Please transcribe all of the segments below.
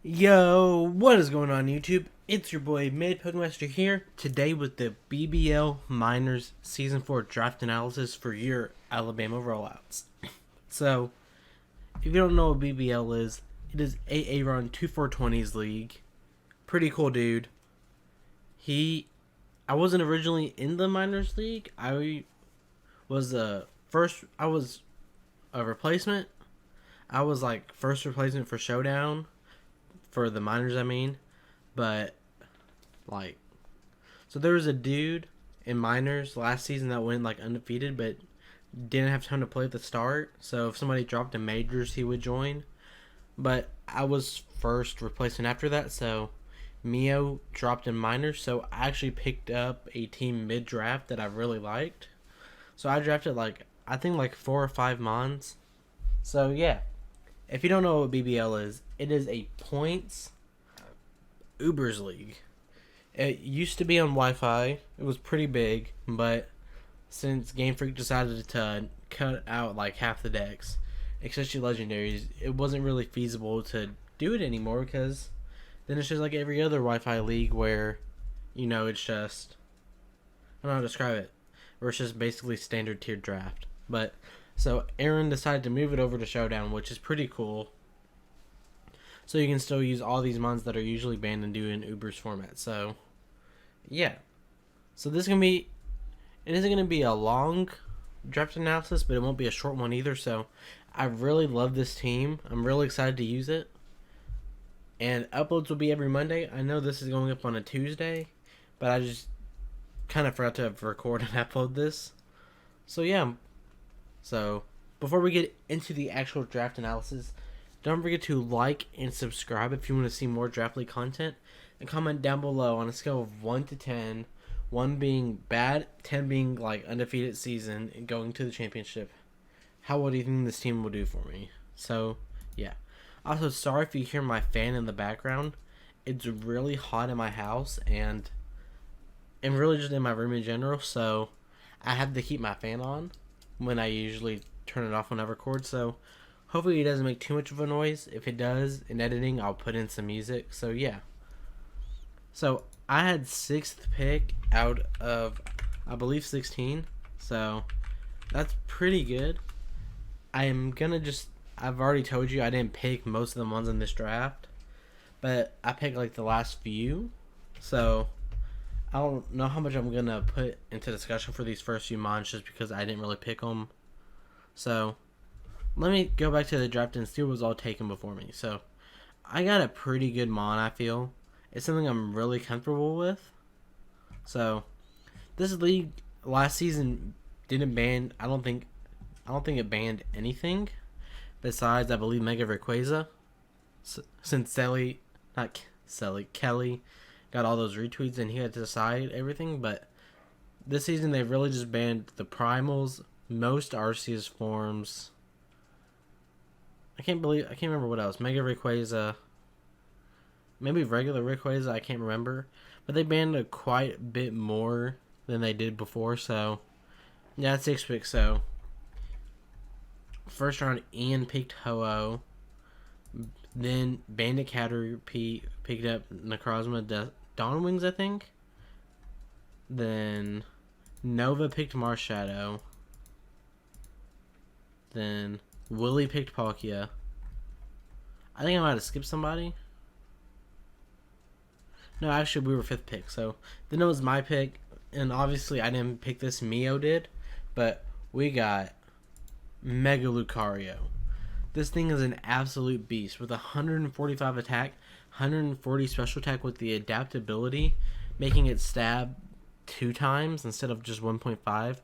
Yo, what is going on YouTube? It's your boy Mid Pokemaster here, today with the BBL Minors Season 4 Draft Analysis for your Alabama Rollouts. So, if you don't know what BBL is, it is AA Run 2420's league. Pretty cool dude. I wasn't originally in the Minors League. I was a replacement. I was like first replacement for Showdown. For the minors, I mean. But, like, so there was a dude in minors last season that went, like, undefeated, but didn't have time to play at the start. So if somebody dropped in majors, he would join. But I was first replacement after that, so Mio dropped in minors. So I actually picked up a team mid-draft that I really liked. So I drafted, I think, 4 or 5 Mons. So, yeah. If you don't know what BBL is, it is a points Ubers league. It used to be on Wi-Fi. It was pretty big, but since Game Freak decided to cut out like half the decks, especially legendaries, it wasn't really feasible to do it anymore because then it's just like every other Wi-Fi league where, it's just, I don't know how to describe it, where it's just basically standard tiered draft. But so Aaron decided to move it over to Showdown, which is pretty cool. So you can still use all these mons that are usually banned and do in Uber's format. So, yeah. So this is going to be, it isn't going to be a long draft analysis, but it won't be a short one either. So I really love this team. I'm really excited to use it. And uploads will be every Monday. I know this is going up on a Tuesday, but I just kind of forgot to record and upload this. So, yeah. So, before we get into the actual draft analysis, don't forget to like and subscribe if you want to see more Draft League content, and comment down below on a scale of 1 to 10, 1 being bad, 10 being like undefeated season and going to the championship. How well do you think this team will do for me? So, yeah. Also, sorry if you hear my fan in the background. It's really hot in my house and really just in my room in general, so I have to keep my fan on when I usually turn it off when I record. So hopefully it doesn't make too much of a noise. If it does, in editing, I'll put in some music. So yeah. So I had 6th pick out of, I believe, 16. So that's pretty good. I've already told you I didn't pick most of the ones in this draft, but I picked like the last few. So I don't know how much I'm going to put into discussion for these first few mons just because I didn't really pick them. So let me go back to the draft and see what was all taken before me. So I got a pretty good mon, I feel. It's something I'm really comfortable with. So this league last season didn't ban, I don't think it banned anything besides, I believe, Mega Rayquaza. Since Kelly got all those retweets and he had to decide everything, but this season they really just banned the primals, most Arceus forms. I can't remember what else. Mega Rayquaza, maybe regular Rayquaza, I can't remember, but they banned quite a bit more than they did before. So yeah, that's 6 picks. So first round, Ian picked Ho-Oh. Then Bandit Caterpie picked up Necrozma Dawnwings, I think. Then Nova picked Marshadow. Then Willie picked Palkia. I think I might have skipped somebody. No, actually, we were 5th pick. So then it was my pick. And obviously, I didn't pick this. Mio did. But we got Mega Lucario. This thing is an absolute beast with 145 attack, 140 special attack with the adaptability, making it stab 2 times instead of just 1.5.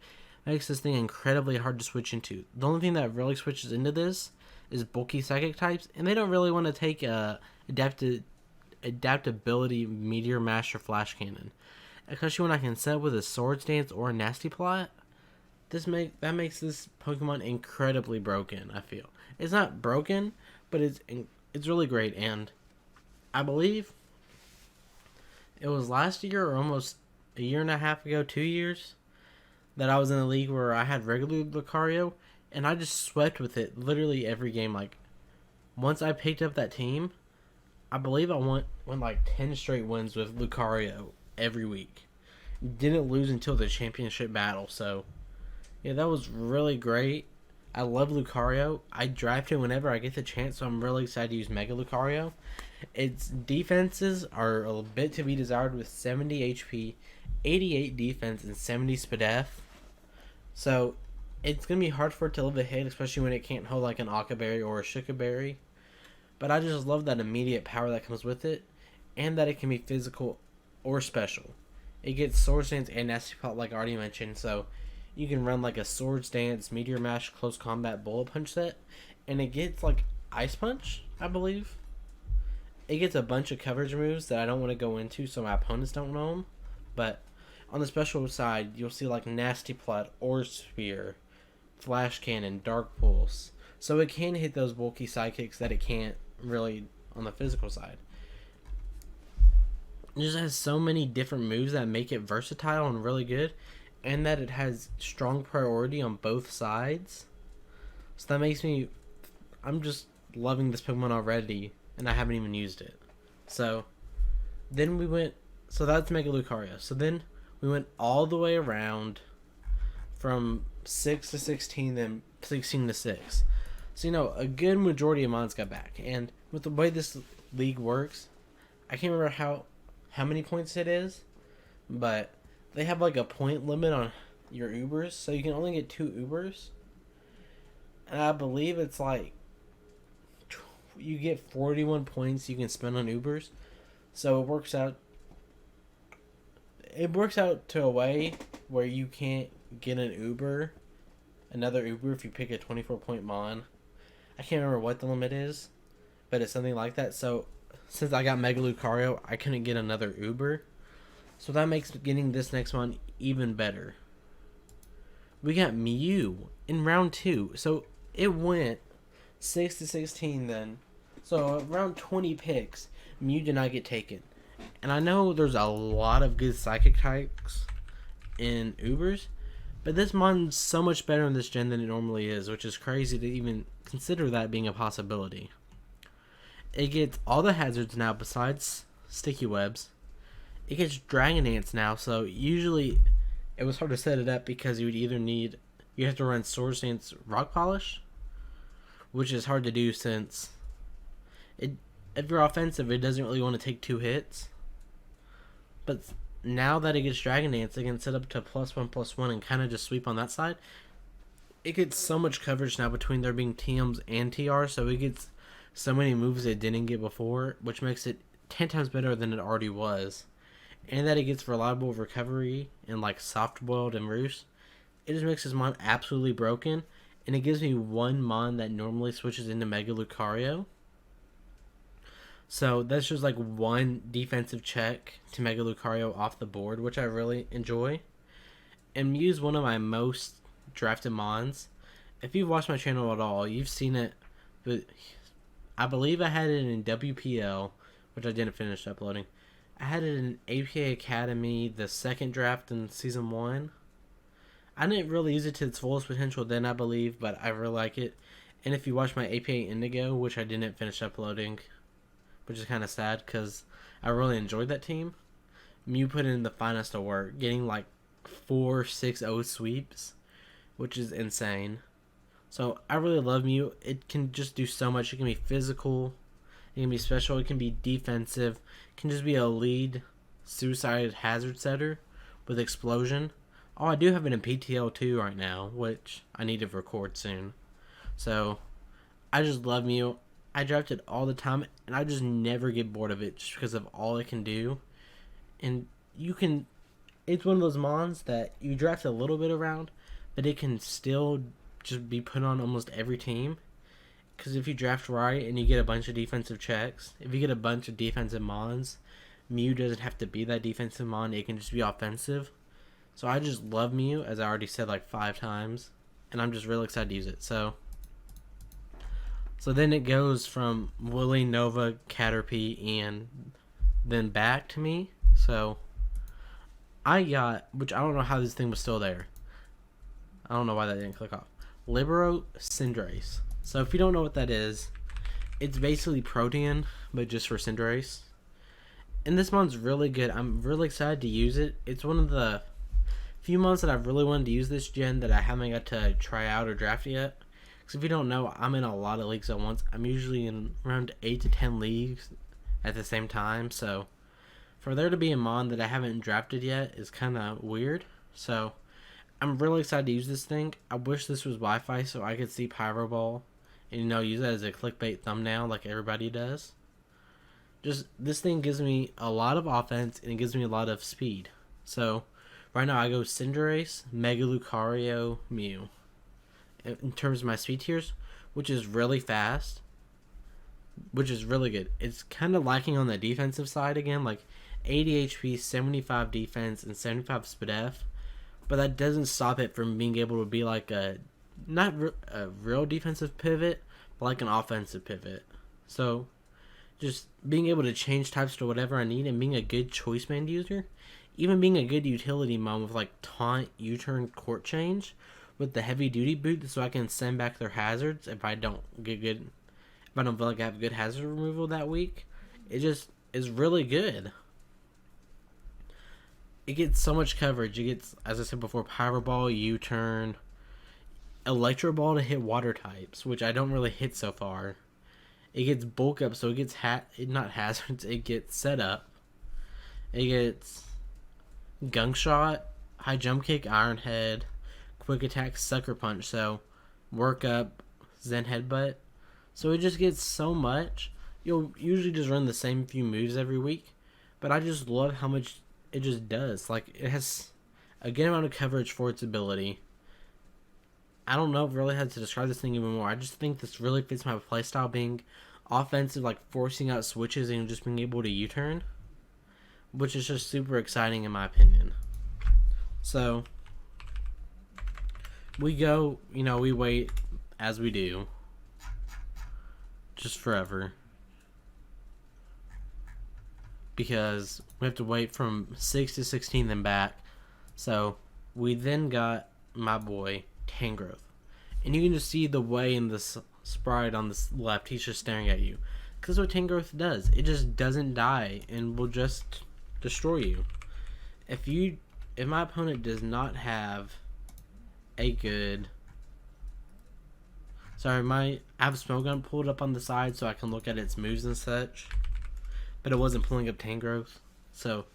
Makes this thing incredibly hard to switch into. The only thing that really switches into this is bulky psychic types, and they don't really want to take adaptability Meteor Mash or Flash Cannon. Especially when I can set with a Swords Dance or a Nasty Plot. That makes this Pokemon incredibly broken, I feel. It's not broken, but it's really great, and I believe it was last year or almost a year and a half ago, 2 years, that I was in a league where I had regular Lucario, and I just swept with it literally every game. Like, once I picked up that team, I believe I went like 10 straight wins with Lucario every week. Didn't lose until the championship battle. So yeah, that was really great. I love Lucario. I draft him whenever I get the chance, so I'm really excited to use Mega Lucario. Its defenses are a bit to be desired with 70 HP, 88 defense, and 70 SPDF. So it's going to be hard for it to live a hit, especially when it can't hold like an Occa Berry or a Shuka Berry. But I just love that immediate power that comes with it, and that it can be physical or special. It gets Sword Stance and Nasty Plot like I already mentioned, so you can run like a Sword Stance, Meteor Mash, Close Combat, Bullet Punch set, and it gets like Ice Punch, I believe. It gets a bunch of coverage moves that I don't want to go into so my opponents don't know them. But on the special side, you'll see like Nasty Plot, Ore Sphere, Flash Cannon, Dark Pulse. So it can hit those bulky sidekicks that it can't really on the physical side. It just has so many different moves that make it versatile and really good, and that it has strong priority on both sides. So that makes me... I'm just loving this Pokemon already, and I haven't even used it. So then we went... So that's Mega Lucario. So then we went all the way around from 6 to 16, then 16 to 6. So, a good majority of mons got back. And with the way this league works, I can't remember how many points it is, but they have like a point limit on your Ubers, so you can only get 2 Ubers. And I believe it's like you get 41 points you can spend on Ubers. So it works out to a way where you can't get another Uber if you pick a 24-point mon. I can't remember what the limit is, but it's something like that. So since I got Mega Lucario, I couldn't get another Uber. So that makes getting this next one even better. We got Mew in round 2. So it went 6 to 16 then. So around 20 picks, Mew did not get taken. And I know there's a lot of good psychic types in Ubers, but this mon's so much better in this gen than it normally is, which is crazy to even consider that being a possibility. It gets all the hazards now besides sticky webs. It gets Dragon Dance now, so usually it was hard to set it up because you have to run Sword Stance Rock Polish, which is hard to do since if you're offensive, it doesn't really want to take 2 hits. But now that it gets Dragon Dance, it can set up to +1/+1 and kind of just sweep on that side. It gets so much coverage now between there being TMs and TR, so it gets so many moves it didn't get before, which makes it 10 times better than it already was. And that it gets reliable recovery and like soft boiled and roost. It just makes this mon absolutely broken, and it gives me one mon that normally switches into Mega Lucario. So that's just like one defensive check to Mega Lucario off the board, which I really enjoy. And Mew's one of my most drafted mons. If you've watched my channel at all, you've seen it. But I believe I had it in WPL, which I didn't finish uploading. I had it in APA Academy, the second draft in Season 1. I didn't really use it to its fullest potential then, I believe, but I really like it. And if you watch my APA Indigo, which I didn't finish uploading, which is kind of sad because I really enjoyed that team, Mew put in the finest of work, getting like 4-6-0 sweeps, which is insane. So I really love Mew. It can just do so much. It can be physical, it can be special, it can be defensive, it can just be a lead suicide hazard setter with explosion. Oh, I do have it in PTL 2 right now, which I need to record soon. So I just love Mew. I draft it all the time, and I just never get bored of it just because of all it can do. And it's one of those mons that you draft a little bit around, but it can still just be put on almost every team. Because if you draft right and you get a bunch of defensive checks, if you get a bunch of defensive mons, Mew doesn't have to be that defensive mon, it can just be offensive. So I just love Mew, as I already said like 5 times, and I'm just really excited to use it. So then it goes from Willy, Nova, Caterpie, and then back to me. So I got, which I don't know how this thing was still there. I don't know why that didn't click off. Libero Cinderace. So if you don't know what that is, It's basically Protean, but just for Cinderace. And this mon's really good. I'm really excited to use it. It's one of the few months that I've really wanted to use this gen that I haven't got to try out or draft yet. Because if you don't know, I'm in a lot of leagues at once. I'm usually in around 8 to 10 leagues at the same time. So for there to be a mon that I haven't drafted yet is kind of weird. So I'm really excited to use this thing. I wish this was Wi-Fi so I could see Pyro Ball and, use it as a clickbait thumbnail like everybody does. Just, this thing gives me a lot of offense and it gives me a lot of speed. So right now I go Cinderace, Mega Lucario, Mew in terms of my speed tiers, which is really fast, which is really good. It's kind of lacking on the defensive side again, like 80 HP, 75 defense, and 75 SpDef, but that doesn't stop it from being able to be like a real defensive pivot, but like an offensive pivot. So just being able to change types to whatever I need and being a good choice band user, even being a good utility mon with like taunt, U-turn, court change with the heavy duty boot so I can send back their hazards if I don't feel like I have good hazard removal that week. It just is really good. It gets so much coverage. It gets, as I said before, Pyro Ball, U-turn, Electro Ball to hit water types, which I don't really hit so far. It gets bulk up, so it gets not hazards, it gets set up. It gets Gunk Shot, High Jump Kick, Iron Head, Quick Attack, Sucker Punch, so work up, Zen Headbutt. So it just gets so much. You'll usually just run the same few moves every week, but I just love how much it just does. Like, it has a good amount of coverage for its ability. I don't know if I really had to describe this thing even more. I just think this really fits my playstyle, being offensive, like forcing out switches and just being able to U-turn, which is just super exciting in my opinion. So we go, we wait as we do, just forever, because we have to wait from 6 to 16 then back. So we then got my boy Tangrowth, and you can just see the way in this sprite on the left, he's just staring at you, because what Tangrowth does, it just doesn't die and will just destroy you. If my opponent does not have a good, I have Smoke Gun pulled up on the side so I can look at its moves and such, but it wasn't pulling up Tangrowth. So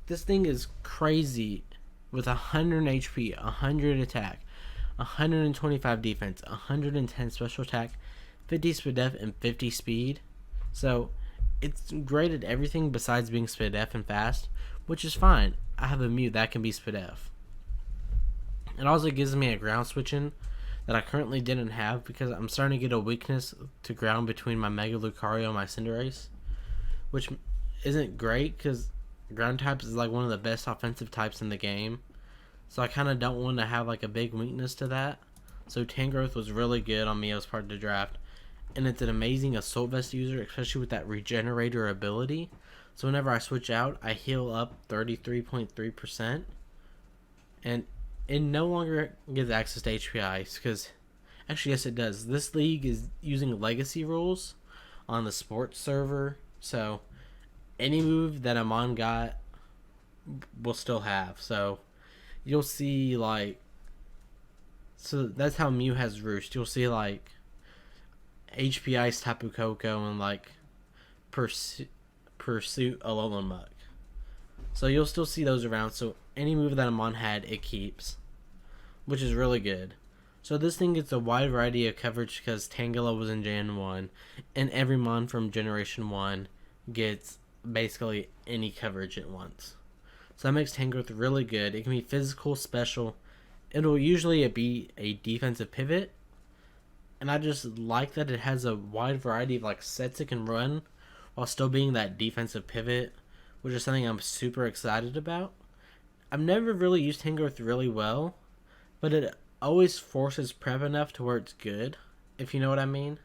this thing is crazy with 100 HP, 100 attack, 125 defense, 110 special attack, 50 SpDef, and 50 speed. So it's great at everything besides being SpDef and fast, which is fine. I have a Mew that can be SpDef. It also gives me a ground switching that I currently didn't have because I'm starting to get a weakness to ground between my Mega Lucario and my Cinderace, which isn't great because ground types is like one of the best offensive types in the game. So I kind of don't want to have like a big weakness to that. So Tangrowth was really good on me as part of the draft. And it's an amazing Assault Vest user, especially with that Regenerator ability. So whenever I switch out, I heal up 33.3%. And it no longer gives access to HPIs, because actually, yes, it does. This league is using legacy rules on the sports server, so any move that a mon got will still have. So you'll see, like, so that's how Mew has Roost. You'll see like HPI's Tapu Koko and like Pursuit Alolan Muck. So you'll still see those around. So any move that a mon had, it keeps, which is really good. So this thing gets a wide variety of coverage because Tangela was in Gen 1, and every mon from Generation 1 gets basically any coverage at once. So that makes Tangrowth really good. It can be physical, special. It'll usually be a defensive pivot, and I just like that it has a wide variety of like sets it can run while still being that defensive pivot, which is something I'm super excited about. I've never really used Tangrowth really well, but it always forces prep enough to where it's good, if you know what I mean.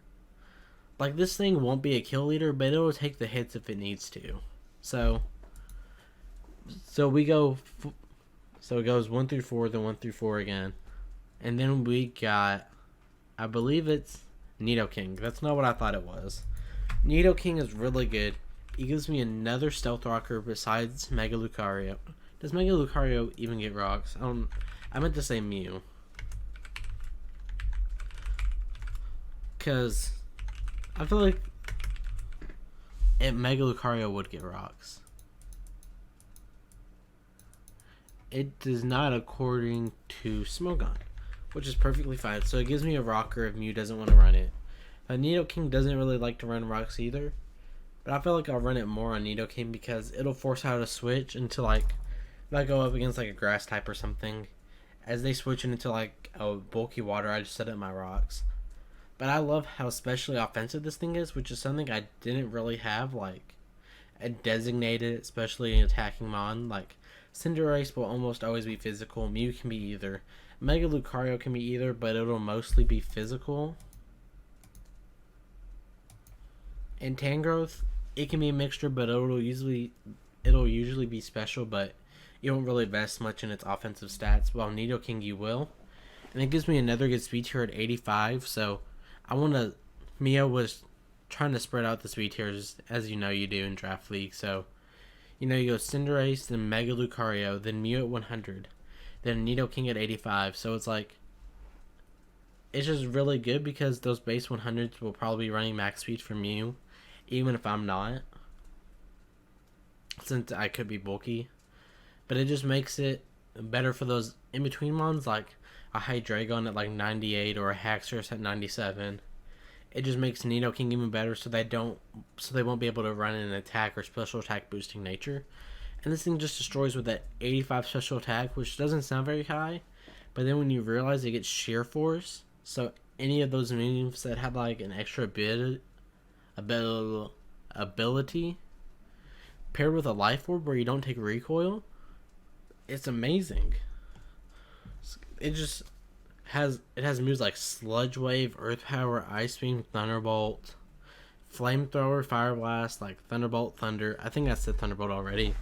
Like, this thing won't be a kill leader, but it'll take the hits if it needs to. So we go, so it goes 1 through 4, then 1 through 4 again. And then we got, I believe it's Nidoking. That's not what I thought it was. Nidoking is really good. He gives me another stealth rocker besides Mega Lucario. Does Mega Lucario even get rocks? I meant to say Mew. Because I feel like Mega Lucario would get rocks. It does not according to Smogon, which is perfectly fine. So it gives me a rocker if Mew doesn't want to run it. Nidoking doesn't really like to run rocks either. But I feel like I'll run it more on Nidoking because it'll force out a switch into like, if I go up against like a grass type or something, as they switch it into like a bulky water, I just set up my rocks. But I love how especially offensive this thing is, which is something I didn't really have like a designated, especially in attacking mon. Like Cinderace will almost always be physical. Mew can be either. Mega Lucario can be either, but it'll mostly be physical. And Tangrowth, it can be a mixture, but it'll usually be special, but you won't really invest much in its offensive stats. While Nidoking, you will. And it gives me another good speed tier at 85, so Mio was trying to spread out the speed tiers, as you know you do in Draft League, so, you go Cinderace, then Mega Lucario, then Mew at 100, then Nidoking at 85, so it's like, it's just really good because those base 100s will probably be running max speed for Mew, even if I'm not, since I could be bulky. But it just makes it better for those in-between ones, like a Hydreigon at like 98 or a Haxorus at 97. It just makes Nidoking even better so they won't be able to run an attack or special attack boosting nature. And this thing just destroys with that 85 special attack, which doesn't sound very high, but then when you realize it gets sheer force, so any of those moves that have like an extra ability paired with a life orb where you don't take recoil, it's amazing. It has moves like Sludge Wave, Earth Power, Ice Beam, Thunderbolt, Flamethrower, Fire Blast, like Thunderbolt, Thunder. I think I said Thunderbolt already.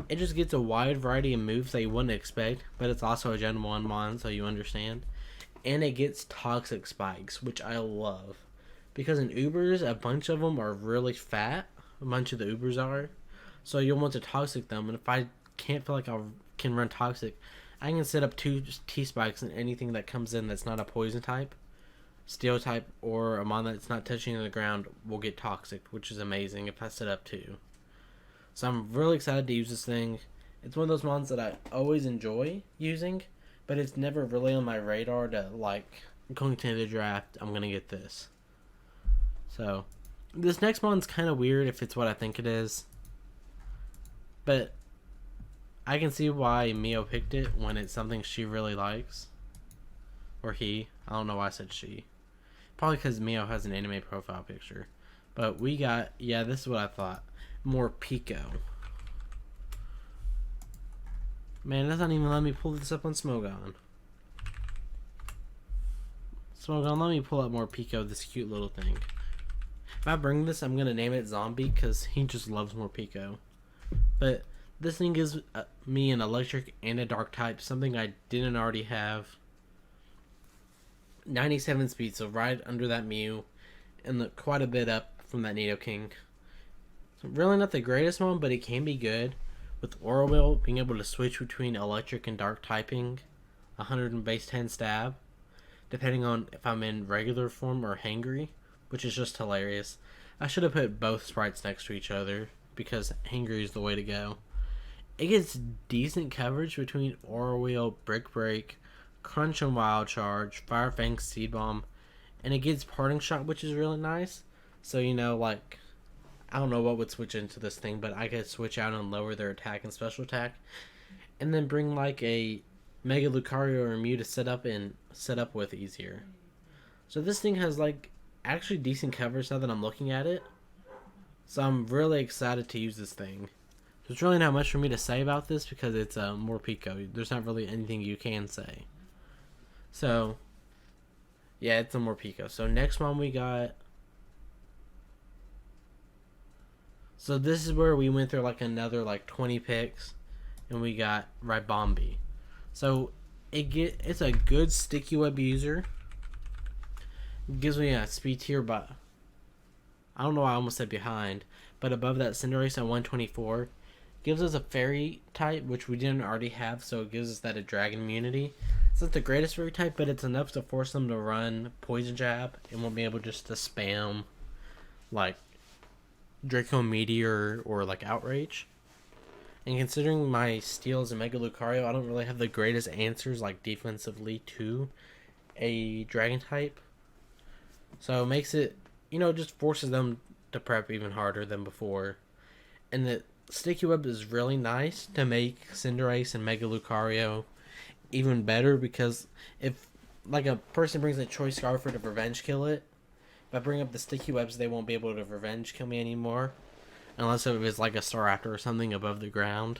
It just gets a wide variety of moves that you wouldn't expect, but it's also a Gen 1 mon, so you understand. And it gets Toxic Spikes, which I love. Because in Ubers, a bunch of them are really fat. A bunch of the Ubers are. So you'll want to Toxic them, and if I can't feel like I can run Toxic, I can set up 2 T-Spikes and anything that comes in that's not a poison type, steel type, or a mon that's not touching the ground will get Toxic, which is amazing if I set up 2. So I'm really excited to use this thing. It's one of those mons that I always enjoy using, but it's never really on my radar to, like, going to the draft, I'm going to get this. So, this next mon's kind of weird if it's what I think it is. But I can see why Mio picked it when it's something she really likes. Or he. I don't know why I said she. Probably because Mio has an anime profile picture. But we got, yeah, this is what I thought. More Pico. Man, that's not even letting me pull this up on Smogon. Smogon, let me pull up more Pico, this cute little thing. If I bring this, I'm going to name it Zombie because he just loves more Pico. But this thing gives me an electric and a dark type, something I didn't already have. 97 speed, so right under that Mew, and quite a bit up from that Nidoking. So really not the greatest one, but it can be good. With Aura Wheel, being able to switch between electric and dark typing, 100 and base 10 stab, depending on if I'm in regular form or hangry, which is just hilarious. I should have put both sprites next to each other, because hangry is the way to go. It gets decent coverage between Aura Wheel, Brick Break, Crunch and Wild Charge, Fire Fang, Seed Bomb, and it gets Parting Shot, which is really nice. So, like, I don't know what would switch into this thing, but I could switch out and lower their attack and special attack, and then bring like a Mega Lucario or Mew to set up with easier. So this thing has like actually decent coverage now that I'm looking at it. So I'm really excited to use this thing. There's really not much for me to say about this because it's more Pico. There's not really anything you can say. So yeah, it's a more Pico. So next one we got. So this is where we went through like another like 20 picks, and we got Bombi. So it's a good sticky web user. It gives me a speed tier, but I don't know why I almost said behind, but above that Cinderace at 124 gives us a fairy type, which we didn't already have, so it gives us that a dragon immunity. It's not the greatest fairy type, but it's enough to force them to run Poison Jab and won't be able just to spam like Draco Meteor or like Outrage. And considering my Steel is a Mega Lucario, I don't really have the greatest answers like defensively to a Dragon type. So it makes it, just forces them to prep even harder than before. And the Sticky Web is really nice to make Cinderace and Mega Lucario even better, because if like a person brings a Choice Scarf to revenge kill it, if I bring up the Sticky Webs, they won't be able to revenge kill me anymore. Unless it was like a Staraptor or something above the ground.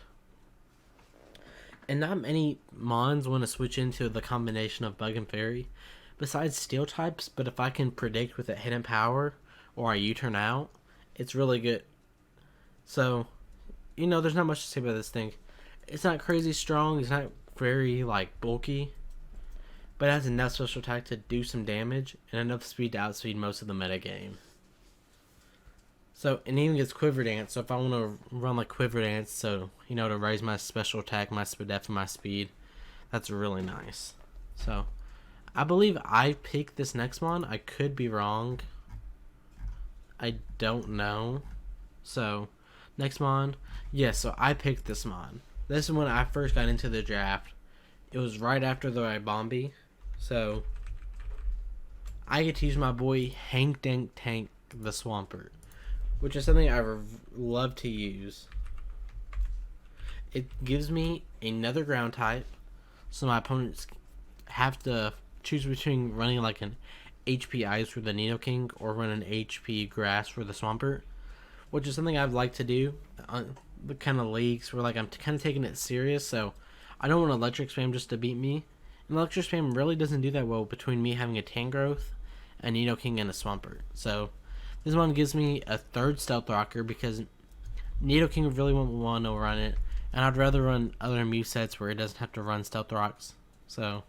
And not many Mons want to switch into the combination of Bug and Fairy, besides Steel types, but if I can predict with a Hidden Power, or I U-turn out, it's really good. So, there's not much to say about this thing. It's not crazy strong, it's not very, bulky, but it has enough special attack to do some damage, and enough speed to outspeed most of the metagame. So, it even gets Quiver Dance, so if I want to run like Quiver Dance, so, to raise my special attack, my def, and my speed, that's really nice. So, I believe I picked this next one. I could be wrong. I don't know. So, next mon. Yes, so I picked this mon. This is when I first got into the draft. It was right after the Bombi. So, I get to use my boy Hank Dank Tank the Swampert, which is something I love to use. It gives me another ground type, so my opponents have to choose between running like an HP Ice for the Nidoking or run an HP Grass for the Swampert, which is something I've liked to do on the kind of leagues where I'm kind of taking it serious, so I don't want Electric Spam just to beat me. And Electric Spam really doesn't do that well between me having a Tangrowth, a Nidoking, and a Swampert. So this one gives me a third Stealth Rocker because Nidoking really won't want to run it, and I'd rather run other movesets where it doesn't have to run Stealth Rocks. So,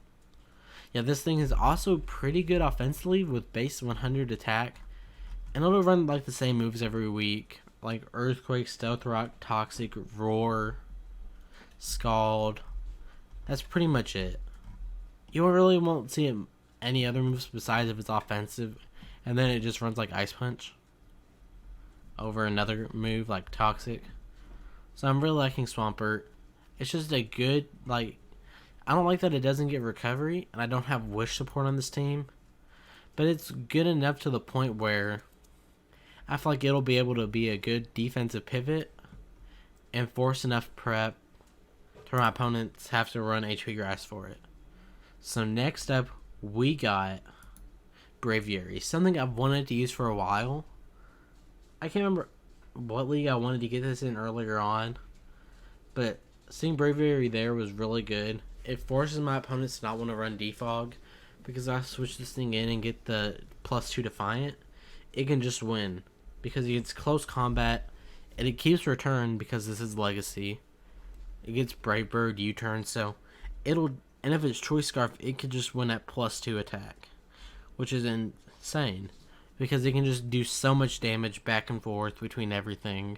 yeah, this thing is also pretty good offensively with base 100 attack, and it'll run the same moves every week, like Earthquake, Stealth Rock, Toxic, Roar, Scald. That's pretty much it. You really won't see any other moves besides if it's offensive, and then it just runs like Ice Punch over another move like Toxic. So I'm really liking Swampert. It's just a good, I don't like that it doesn't get recovery, and I don't have wish support on this team, but it's good enough to the point where I feel like it'll be able to be a good defensive pivot and force enough prep to my opponents have to run HP Grass for it. So next up, we got Braviary, something I've wanted to use for a while. I can't remember what league I wanted to get this in earlier on, but seeing Braviary there was really good. It forces my opponents to not want to run Defog, because if I switch this thing in and get the +2 Defiant, it can just win, because it gets close combat, and it keeps return because this is Legacy. It gets Bright Bird, U-turn, so and if it's Choice Scarf, it could just win at +2 attack, which is insane, because it can just do so much damage back and forth between everything.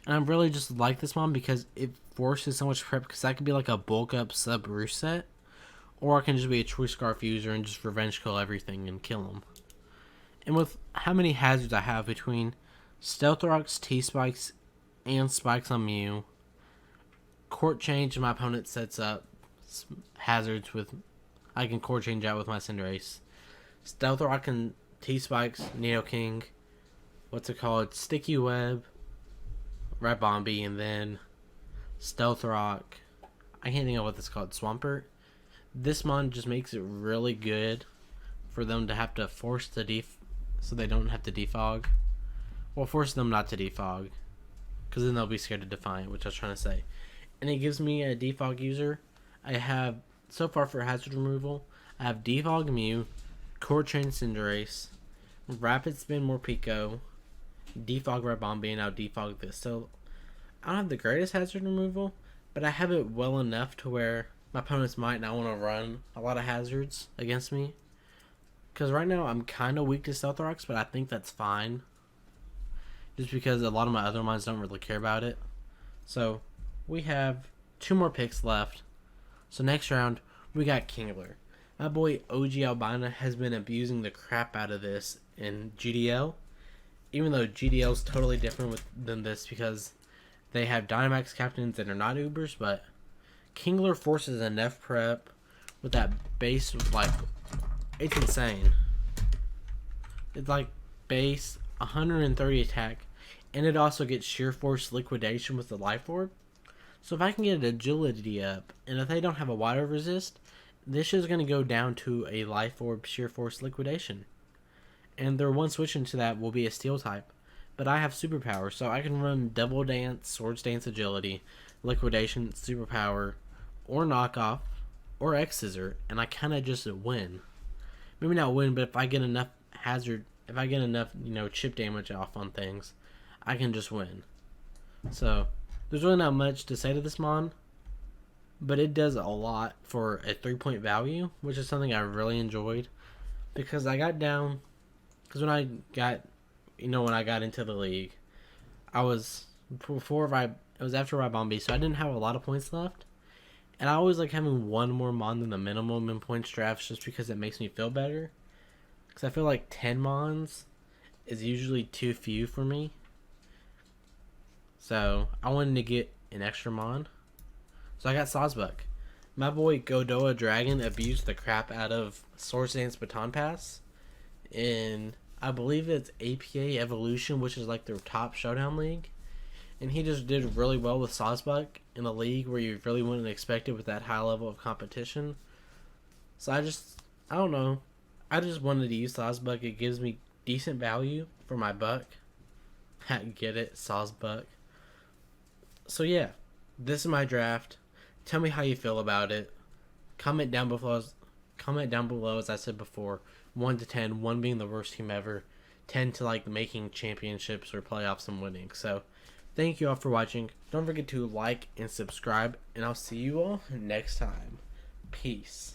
And I really just like this one because it forces so much prep, because that could be like a bulk up sub Roost set, or I can just be a Choice Scarf user and just revenge kill everything and kill them. And with how many hazards I have between Stealth Rocks, T-Spikes, and Spikes on Mew, Court Change, my opponent sets up hazards with, I can Court Change out with my Cinderace. Stealth Rock and T-Spikes, Nidoking, Sticky Web, Red Bombi, and then Stealth Rock. I can't think of what this is called, Swampert. This mon just makes it really good for them to have to force the so they don't have to defog. Well, force them not to defog, because then they'll be scared to Defiant, which I was trying to say. And it gives me a defog user. I have, so far for hazard removal, I have defog Mew, Court Chain Cinderace, Rapid Spin more Pico, defog Red Bombi, and now defog this. So I don't have the greatest hazard removal, but I have it well enough to where my opponents might not want to run a lot of hazards against me. Because right now I'm kind of weak to Stealth Rocks, but I think that's fine. Just because a lot of my other mines don't really care about it. So we have 2 more picks left. So next round, we got Kingler. My boy OG Albina has been abusing the crap out of this in GDL. Even though GDL is totally different than this because they have Dynamax captains that are not Ubers, but Kingler forces enough prep with that base, like, it's insane. It's like base 130 attack, and it also gets sheer force liquidation with the life orb. So if I can get agility up, and if they don't have a water resist, this is going to go down to a life orb sheer force liquidation. And their one switch into that will be a steel type. But I have superpower, so I can run double dance, swords dance agility, liquidation, superpower, or knockoff, or X scissor, and I kind of just win. Maybe not win, but if I get enough if I get enough, chip damage off on things, I can just win. So there's really not much to say to this mon, but it does a lot for a 3-point value, which is something I really enjoyed because I got down. Because when I got into the league, it was after my Bombi, so I didn't have a lot of points left. And I always like having one more mon than the minimum in points drafts just because it makes me feel better. Because I feel like 10 mons is usually too few for me. So I wanted to get an extra mon. So I got Sawsbuck. My boy Godoa Dragon abused the crap out of Swords Dance Baton Pass in, I believe it's APA Evolution, which is like their top showdown league. And he just did really well with Sawsbuck in a league where you really wouldn't expect it with that high level of competition. So I don't know. I just wanted to use Sawsbuck. It gives me decent value for my buck. Get it? Sawsbuck. So yeah, this is my draft. Tell me how you feel about it. Comment down below, as I said before. 1 to 10, 1 being the worst team ever, 10 to like making championships or playoffs and winning. So thank you all for watching. Don't forget to like and subscribe, and I'll see you all next time. Peace.